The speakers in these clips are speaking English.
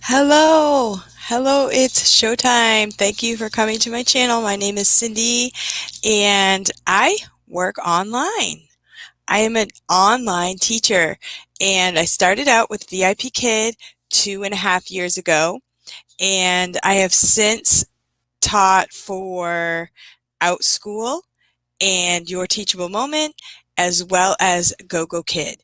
Hello, hello, it's showtime. Thank you for coming to my channel. My name is Cindy and I work online. I am an online teacher and I started out with VIPKid 2.5 years ago, and I have since taught for Outschool and Your Teachable Moment, as well as Gogokid.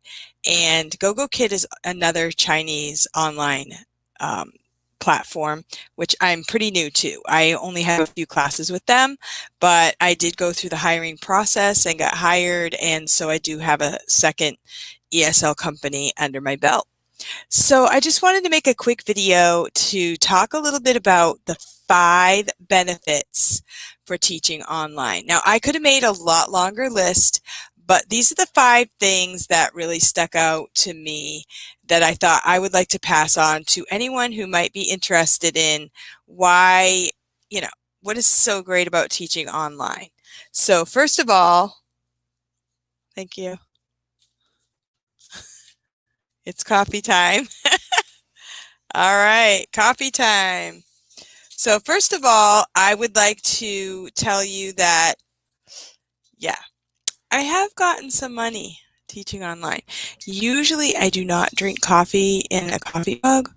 And Gogokid is another Chinese online um, platform, which I'm pretty new to. I only have a few classes with them, but I did go through the hiring process and got hired, and so I do have a second ESL company under my belt. So I just wanted to make a quick video to talk a little bit about the 5 benefits for teaching online. Now, I could have made a lot longer list, but these are the 5 things that really stuck out to me that I thought I would like to pass on to anyone who might be interested in why, you know, what is so great about teaching online. So first of all, thank you. It's coffee time. All right, coffee time. So first of all, I would like to tell you that, yeah, I have gotten some money teaching online. Usually I do not drink coffee in a coffee mug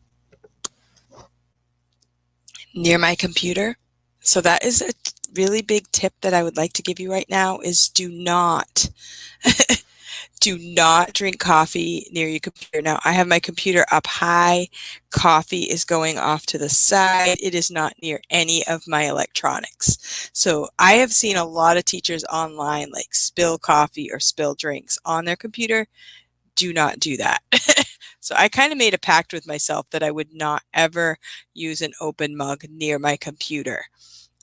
near my computer. So that is a really big tip that I would like to give you right now is do not do not drink coffee near your computer. Now, I have my computer up high. Coffee is going off to the side. It is not near any of my electronics. So I have seen a lot of teachers online like spill coffee or spill drinks on their computer. Do not do that. So I kind of made a pact with myself that I would not ever use an open mug near my computer.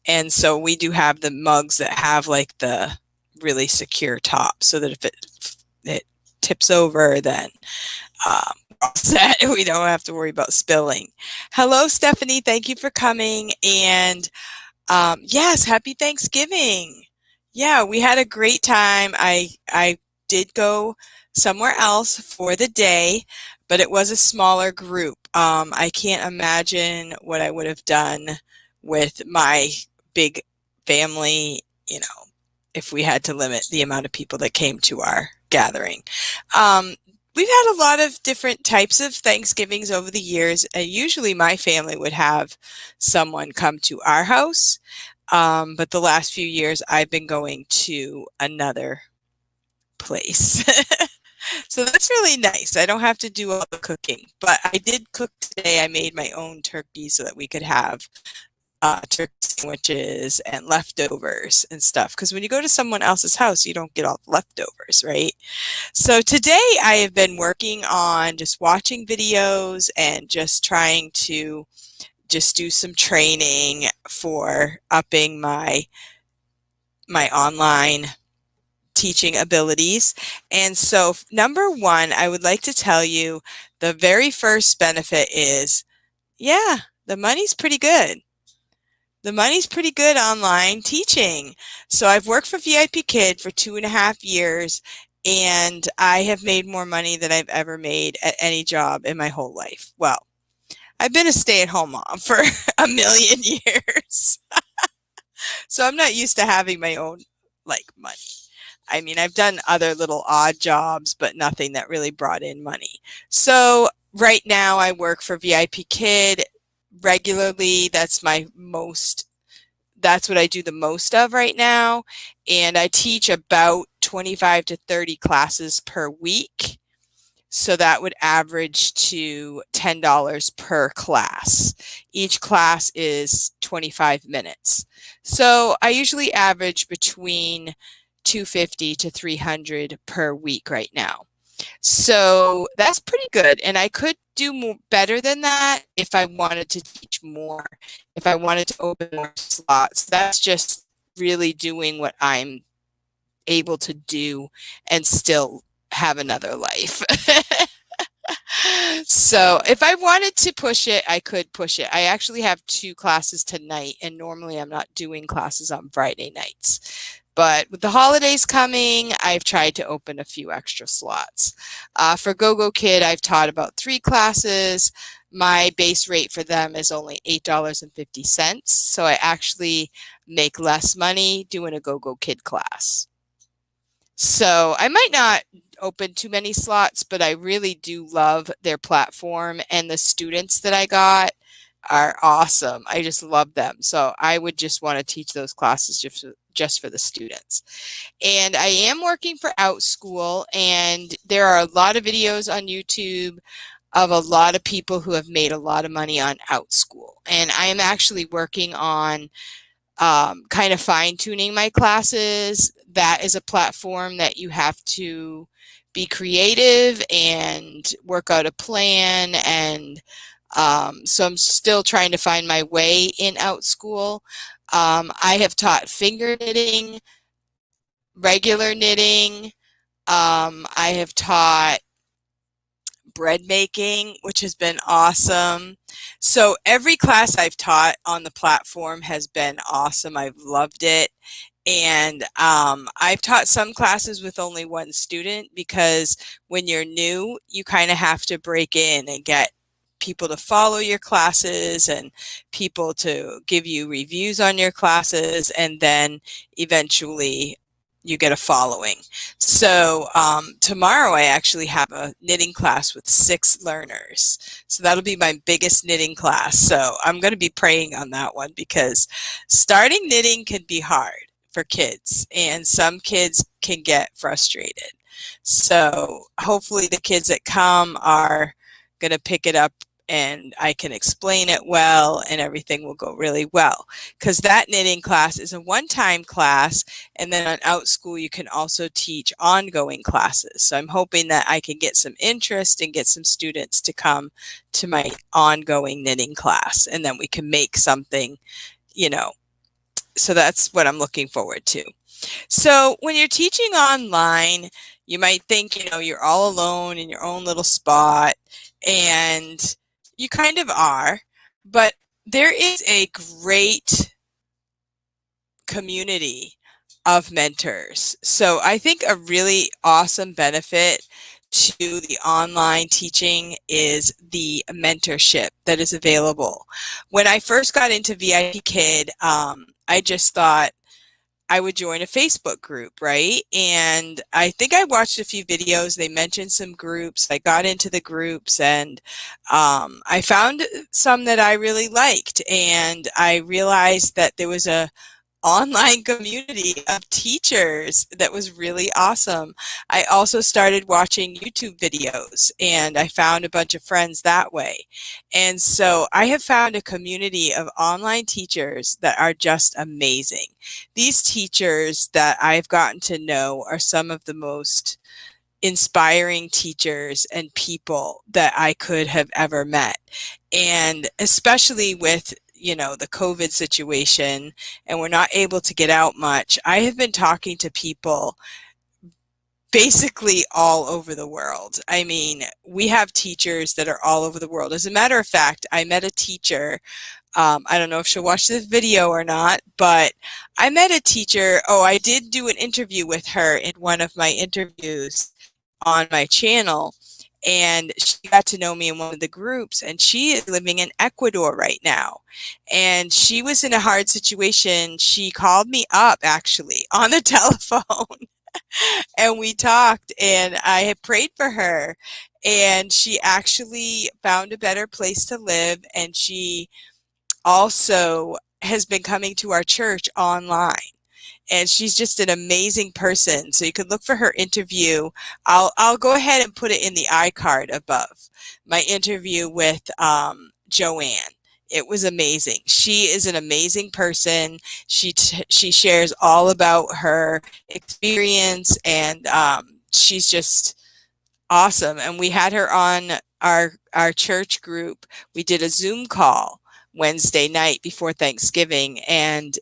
And so we do have the mugs that have like the really secure top so that if it tips over, then set. We don't have to worry about spilling. Hello, Stephanie. Thank you for coming. And yes, happy Thanksgiving. Yeah, we had a great time. I did go somewhere else for the day, but it was a smaller group. I can't imagine what I would have done with my big family, if we had to limit the amount of people that came to our gathering. We've had a lot of different types of Thanksgivings over the years. Usually my family would have someone come to our house, but the last few years I've been going to another place. So that's really nice. I don't have to do all the cooking, but I did cook today. I made my own turkey so that we could have turkey sandwiches and leftovers and stuff. Because when you go to someone else's house, you don't get all the leftovers, right? So today I have been working on just watching videos and just trying to just do some training for upping my online teaching abilities. And so number one, I would like to tell you the very first benefit is, yeah, the money's pretty good. The money's pretty good online teaching. So I've worked for VIPKid for 2.5 years, and I have made more money than I've ever made at any job in my whole life. Well, I've been a stay-at-home mom for a million years. So I'm not used to having my own money. I mean, I've done other little odd jobs, but nothing that really brought in money. So right now I work for VIPKid regularly. That's what I do the most of right now. And I teach about 25 to 30 classes per week. So that would average to $10 per class. Each class is 25 minutes. So I usually average between 250 to 300 per week right now. So that's pretty good. And I could do better than that if I wanted to teach more, if I wanted to open more slots. That's just really doing what I'm able to do and still have another life. So if I wanted to push it, I could push it. I actually have 2 classes tonight, and normally I'm not doing classes on Friday nights. But with the holidays coming, I've tried to open a few extra slots. For Gogokid, I've taught about 3 classes. my base rate for them is only $8.50. So I actually make less money doing a Gogokid class. So I might not open too many slots, but I really do love their platform, and the students that I got are awesome. I just love them. So I would just want to teach those classes just for the students. And I am working for Outschool, and there are a lot of videos on YouTube of a lot of people who have made a lot of money on Outschool. And I am actually working on kind of fine-tuning my classes. That is a platform that you have to be creative and work out a plan, and so I'm still trying to find my way in Outschool. I have taught finger knitting, regular knitting. I have taught bread making, which has been awesome. So every class I've taught on the platform has been awesome. I've loved it. And I've taught some classes with only one student, because when you're new, you kind of have to break in and get people to follow your classes and people to give you reviews on your classes, and then eventually you get a following. So tomorrow I actually have a knitting class with 6 learners. So that'll be my biggest knitting class. So I'm going to be praying on that one, because starting knitting can be hard for kids, and some kids can get frustrated. So hopefully the kids that come are going to pick it up, and I can explain it well, and everything will go really well, because that knitting class is a one-time class, and then on Outschool you can also teach ongoing classes. So I'm hoping that I can get some interest and get some students to come to my ongoing knitting class, and then we can make something, you know. So that's what I'm looking forward to. So when you're teaching online, you might think, you're all alone in your own little spot, and you kind of are, but there is a great community of mentors. So I think a really awesome benefit to the online teaching is the mentorship that is available. When I first got into VIPKid, I just thought I would join a Facebook group, right? And I think I watched a few videos. They mentioned some groups. I got into the groups, and I found some that I really liked. And I realized that there was a online community of teachers that was really awesome. I also started watching YouTube videos, and I found a bunch of friends that way. And so I have found a community of online teachers that are just amazing. These teachers that I've gotten to know are some of the most inspiring teachers and people that I could have ever met. And especially with the COVID situation, and we're not able to get out much, I have been talking to people basically all over the world. I mean, we have teachers that are all over the world. As a matter of fact, I met a teacher. I don't know if she'll watch this video or not, but I met a teacher. Oh, I did do an interview with her in one of my interviews on my channel, and she got to know me in one of the groups, and she is living in Ecuador right now. And she was in a hard situation. She called me up actually on the telephone and we talked, and I had prayed for her, and she actually found a better place to live, and she also has been coming to our church online. And she's just an amazing person. So you can look for her interview. I'll go ahead and put it in the iCard above. My interview with Joanne. It was amazing. She is an amazing person. She shares all about her experience, and she's just awesome. And we had her on our church group. We did a Zoom call Wednesday night before Thanksgiving, and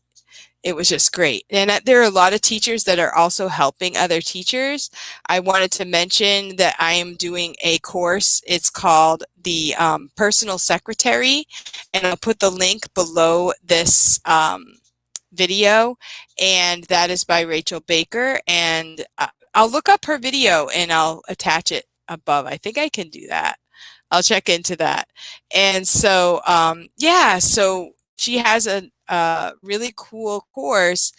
it was just great. And there are a lot of teachers that are also helping other teachers. I wanted to mention that I am doing a course. It's called the Personal Secretary, and I'll put the link below this video, and that is by Rachel Baker. And I'll look up her video and I'll attach it above. I think I can do that. I'll check into that. And so, yeah, so she has a really cool course,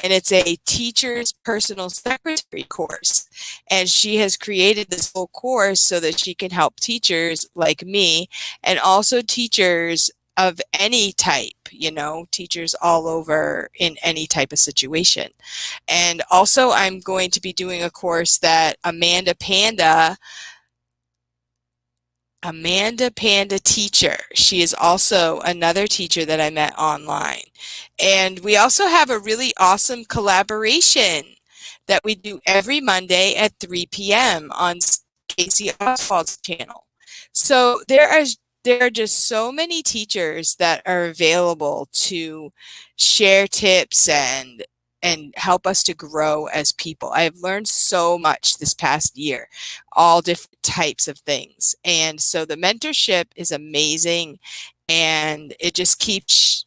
and it's a teacher's personal secretary course. And she has created this whole course so that she can help teachers like me, and also teachers of any type, you know, teachers all over in any type of situation. And also, I'm going to be doing a course that Amanda Panda teacher. She is also another teacher that I met online. And we also have a really awesome collaboration that we do every Monday at 3 p.m. on Casey Oswald's channel. So there are just so many teachers that are available to share tips and help us to grow as people. I've learned so much this past year, all different types of things. And so the mentorship is amazing, and it just keeps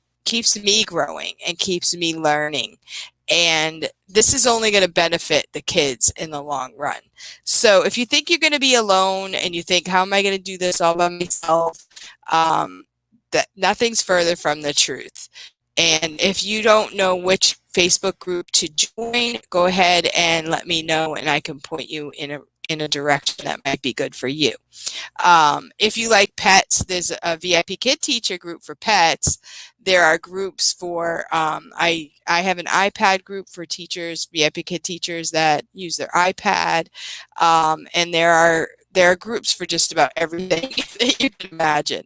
me growing and keeps me learning. And this is only going to benefit the kids in the long run. So if you think you're going to be alone and you think, how am I going to do this all by myself? That nothing's further from the truth. And if you don't know which Facebook group to join, go ahead and let me know, and I can point you in a direction that might be good for you. If you like pets, there's a VIPKid teacher group for pets. There are groups for, I have an iPad group for teachers, VIPKid teachers that use their iPad. And there are groups for just about everything that you can imagine.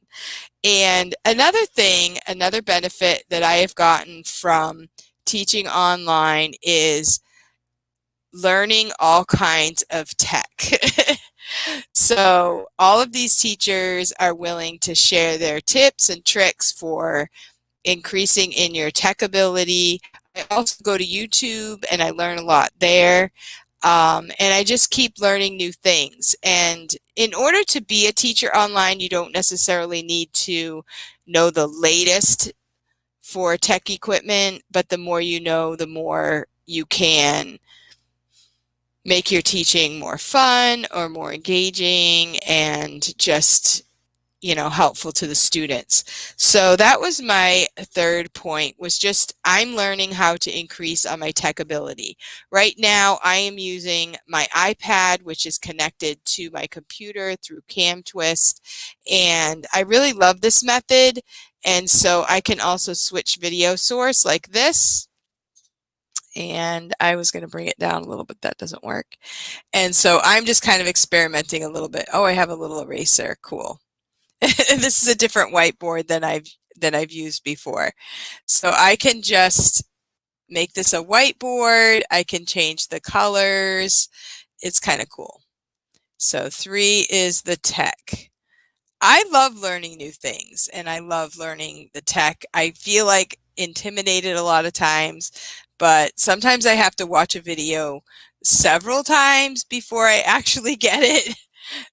And another benefit that I have gotten from teaching online is learning all kinds of tech. So all of these teachers are willing to share their tips and tricks for increasing in your tech ability. I also go to YouTube and I learn a lot there. And I just keep learning new things. And in order to be a teacher online, you don't necessarily need to know the latest for tech equipment, but the more you know, the more you can make your teaching more fun or more engaging and just, you know, helpful to the students. So that was my third point, was just I'm learning how to increase on my tech ability. Right now, I am using my iPad, which is connected to my computer through CamTwist, and I really love this method. And so I can also switch video source like this. And I was going to bring it down a little bit. That doesn't work. And so I'm just kind of experimenting a little bit. Oh, I have a little eraser. Cool. This is a different whiteboard than I've used before. So I can just make this a whiteboard. I can change the colors. It's kind of cool. So 3 is the tech. I love learning new things, and I love learning the tech. I feel like intimidated a lot of times, but sometimes I have to watch a video several times before I actually get it.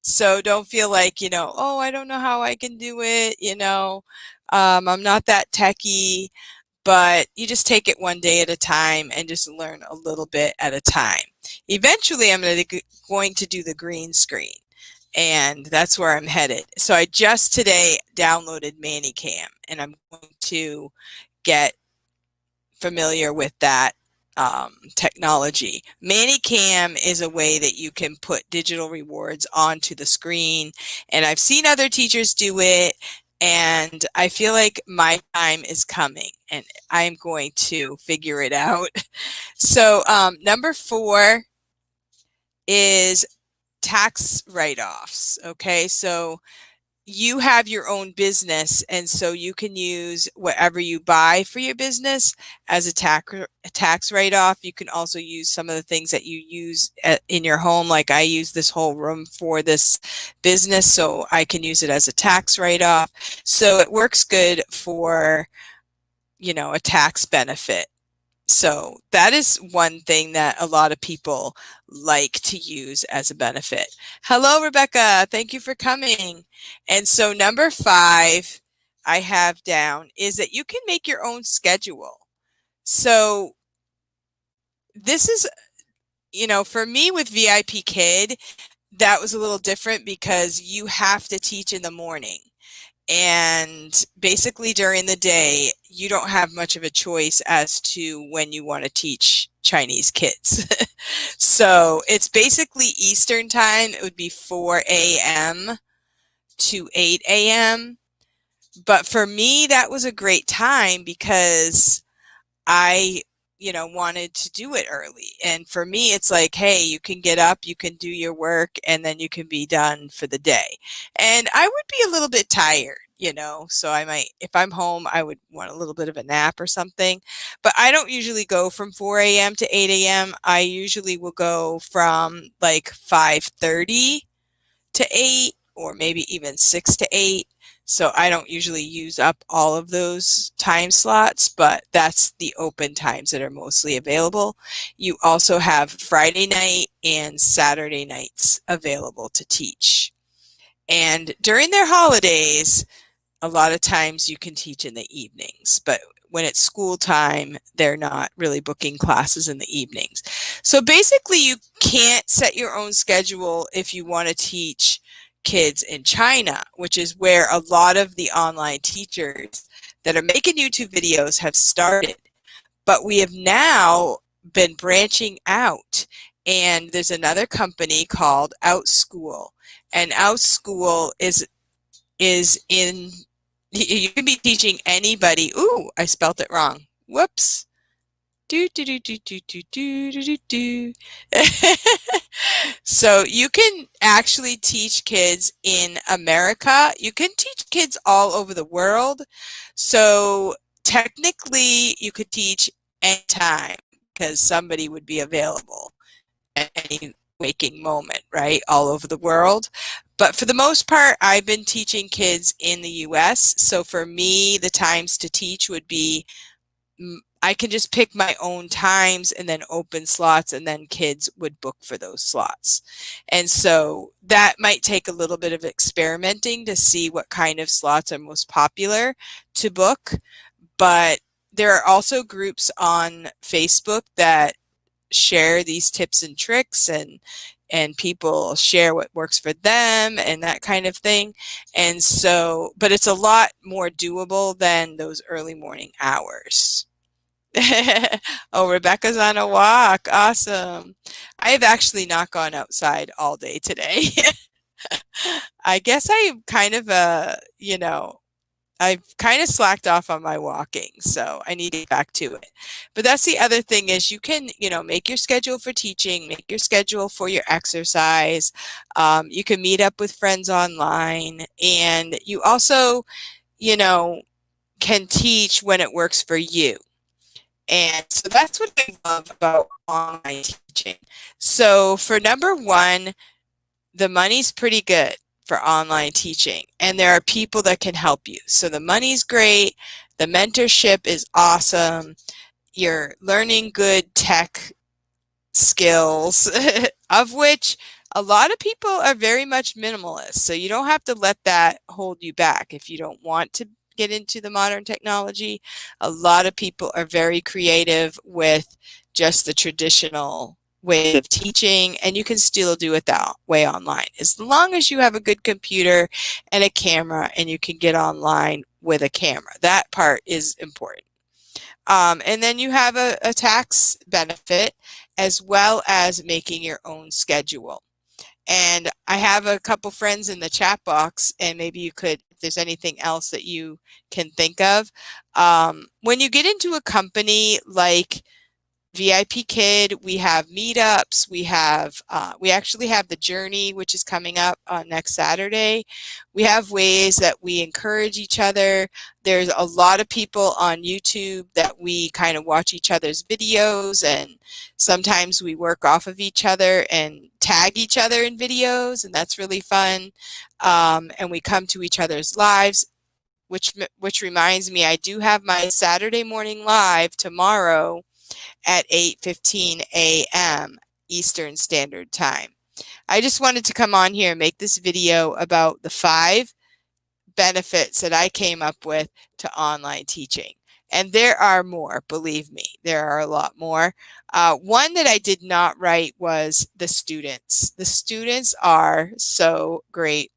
So don't feel like, you know, oh, I don't know how I can do it, you know, I'm not that techy, but you just take it one day at a time and just learn a little bit at a time. Eventually, I'm going to do the green screen, and that's where I'm headed. So I just today downloaded ManyCam, and I'm going to get familiar with that technology. ManyCam is a way that you can put digital rewards onto the screen, and I've seen other teachers do it, and I feel like my time is coming, and I'm going to figure it out. So number 4 is tax write-offs. Okay, so you have your own business, and so you can use whatever you buy for your business as a tax write-off. You can also use some of the things that you use in your home, like I use this whole room for this business, so I can use it as a tax write-off. So it works good for, you know, a tax benefit. So that is one thing that a lot of people like to use as a benefit. Hello, Rebecca. Thank you for coming. And so number 5 I have down is that you can make your own schedule. So this is, you know, for me with VIPKid, that was a little different because you have to teach in the morning. And basically during the day, you don't have much of a choice as to when you want to teach Chinese kids. So it's basically Eastern time. It would be 4 a.m. to 8 a.m. But for me, that was a great time because I, wanted to do it early. And for me, it's like, hey, you can get up, you can do your work, and then you can be done for the day. And I would be a little bit tired, so I might, if I'm home, I would want a little bit of a nap or something. But I don't usually go from 4 a.m. to 8 a.m. I usually will go from like 5:30 to 8 or maybe even 6 to 8. So I don't usually use up all of those time slots, but that's the open times that are mostly available. You also have Friday night and Saturday nights available to teach. And during their holidays, a lot of times you can teach in the evenings, but when it's school time, they're not really booking classes in the evenings. So basically, you can't set your own schedule if you want to teach kids in China, which is where a lot of the online teachers that are making YouTube videos have started. But we have now been branching out, and there's another company called Outschool, and Outschool is in, you can be teaching anybody. Ooh, I spelt it wrong. Whoops. Do do do do do do do do do. So you can actually teach kids in America. You can teach kids all over the world. So technically you could teach anytime because somebody would be available at any waking moment, right? All over the world. But for the most part, I've been teaching kids in the US. So for me, the times to teach would be, I can just pick my own times and then open slots, and then kids would book for those slots. And so that might take a little bit of experimenting to see what kind of slots are most popular to book. But there are also groups on Facebook that share these tips and tricks, and people share what works for them and that kind of thing. And so, but it's a lot more doable than those early morning hours. Oh, Rebecca's on a walk. Awesome. I have actually not gone outside all day today. I guess I'm kind of I've kind of slacked off on my walking, so I need to get back to it. But that's the other thing is you can, make your schedule for teaching, make your schedule for your exercise. You can meet up with friends online, and you also, you know, can teach when it works for you. And so that's what I love about online teaching. So for number one, the money's pretty good for online teaching, and there are people that can help you. So the money's great, the mentorship is awesome, you're learning good tech skills, of which a lot of people are very much minimalist. So you don't have to let that hold you back if you don't want to get into the modern technology. A lot of people are very creative with just the traditional way of teaching, and you can still do it that way online as long as you have a good computer and a camera and you can get online with a camera. That part is important. And then you have a tax benefit as well as making your own schedule. And I have a couple friends in the chat box, and maybe you could, if there's anything else that you can think of. When you get into a company like VIPKid, we have Meetups, we actually have the Journey, which is coming up on next Saturday. We have ways that we encourage each other. There's a lot of people on YouTube that we kind of watch each other's videos, and sometimes we work off of each other and tag each other in videos, and that's really fun. And we come to each other's lives, which reminds me, I do have my Saturday morning live tomorrow at 8:15 a.m. Eastern Standard Time. I just wanted to come on here and make this video about the 5 benefits that I came up with to online teaching. And there are more, believe me, there are a lot more. One that I did not write was the students. The students are so great.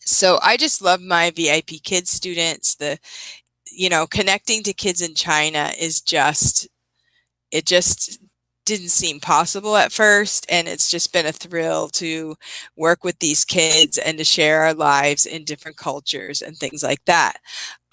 So I just love my VIPKid students. Connecting to kids in China is just, it just didn't seem possible at first, and it's just been a thrill to work with these kids and to share our lives in different cultures and things like that.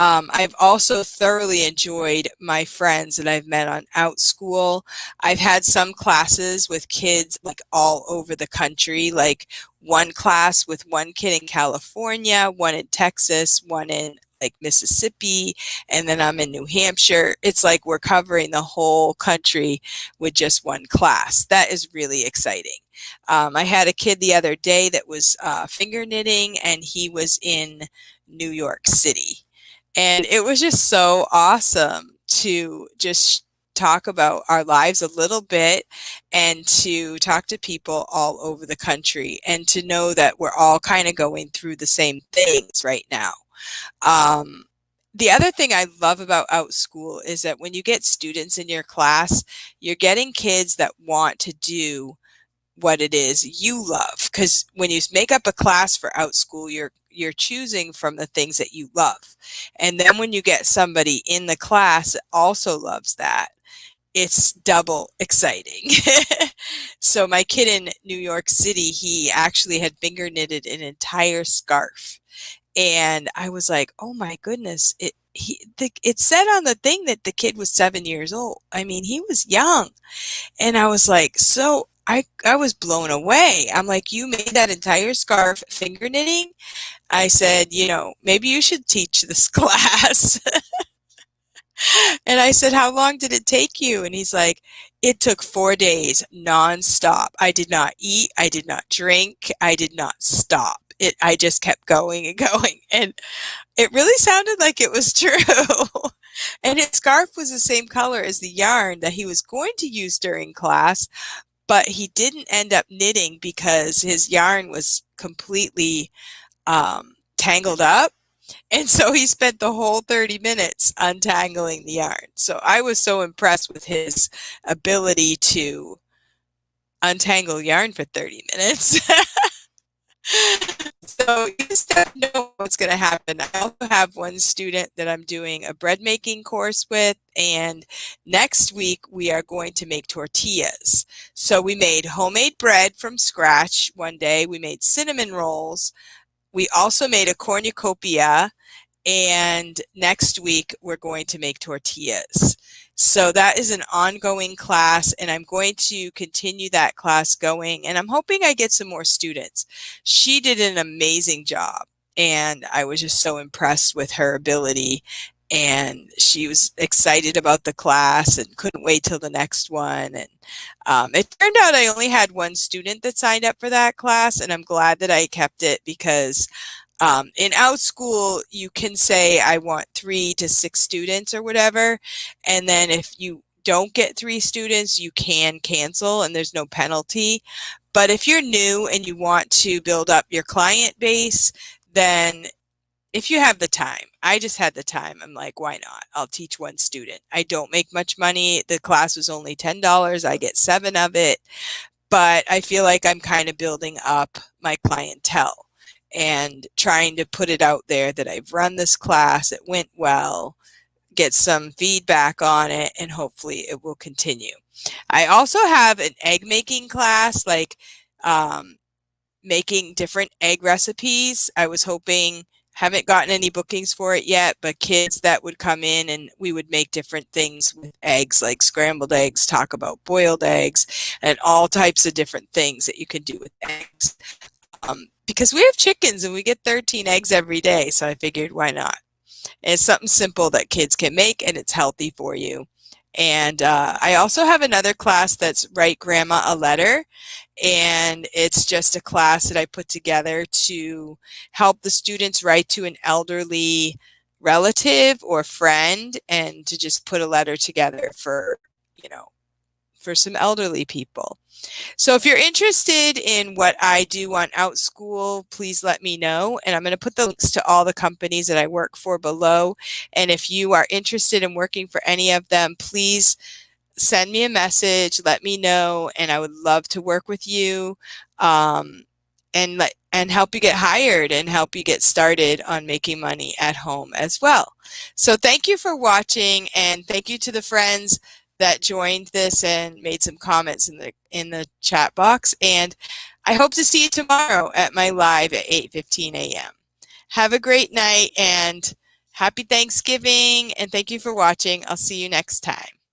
I've also thoroughly enjoyed my friends that I've met on Outschool. I've had some classes with kids like all over the country, like one class with one kid in California, one in Texas, one in like Mississippi, and then I'm in New Hampshire. It's like we're covering the whole country with just one class. That is really exciting. I had a kid the other day that was finger knitting, and he was in New York City. And it was just so awesome to just talk about our lives a little bit and to talk to people all over the country and to know that we're all kind of going through the same things right now. Um, the other thing I love about Outschool is that when you get students in your class, you're getting kids that want to do what it is you love. Because when you make up a class for Outschool, you're choosing from the things that you love. And then when you get somebody in the class that also loves that, it's double exciting. So my kid in New York City, he actually had finger knitted an entire scarf. And I was like, oh my goodness, it said on the thing that the kid was 7 years old. I mean, he was young. And I was like, so I was blown away. I'm like, you made that entire scarf finger knitting? I said, maybe you should teach this class. And I said, how long did it take you? And he's like, it took 4 days nonstop. I did not eat. I did not drink. I did not stop. I just kept going and going. And it really sounded like it was true. And his scarf was the same color as the yarn that he was going to use during class, but he didn't end up knitting because his yarn was completely tangled up. And so he spent the whole 30 minutes untangling the yarn. So I was so impressed with his ability to untangle yarn for 30 minutes. So you just don't know what's going to happen. I also have one student that I'm doing a bread making course with, and next week we are going to make tortillas. So we made homemade bread from scratch one day. We made cinnamon rolls. We also made a cornucopia, and next week we're going to make tortillas. So that is an ongoing class, and I'm going to continue that class going, and I'm hoping I get some more students. She did an amazing job, and I was just so impressed with her ability, and she was excited about the class and couldn't wait till the next one. And it turned out I only had one student that signed up for that class, and I'm glad that I kept it because in Outschool, you can say, I want 3 to 6 students or whatever. And then if you don't get 3 students, you can cancel and there's no penalty. But if you're new and you want to build up your client base, then if you have the time, I just had the time. I'm like, why not? I'll teach one student. I don't make much money. The class was only $10. I get 7 of it. But I feel like I'm kind of building up my clientele and trying to put it out there that I've run this class, it went well, get some feedback on it, and hopefully it will continue. I also have an egg making class, like making different egg recipes. I was hoping, haven't gotten any bookings for it yet, but kids that would come in and we would make different things with eggs, like scrambled eggs, talk about boiled eggs, and all types of different things that you can do with eggs. Because we have chickens and we get 13 eggs every day, so I figured, why not? And it's something simple that kids can make, and it's healthy for you. And I also have another class that's Write Grandma a Letter, and it's just a class that I put together to help the students write to an elderly relative or friend and to just put a letter together for, for some elderly people. So if you're interested in what I do on Outschool, please let me know. And I'm going to put the links to all the companies that I work for below. And if you are interested in working for any of them, please send me a message, let me know, and I would love to work with you and help you get hired and help you get started on making money at home as well. So thank you for watching, and thank you to the friends that joined this and made some comments in the chat box. And I hope to see you tomorrow at my live at 8:15 a.m. Have a great night and happy Thanksgiving, and thank you for watching. I'll see you next time.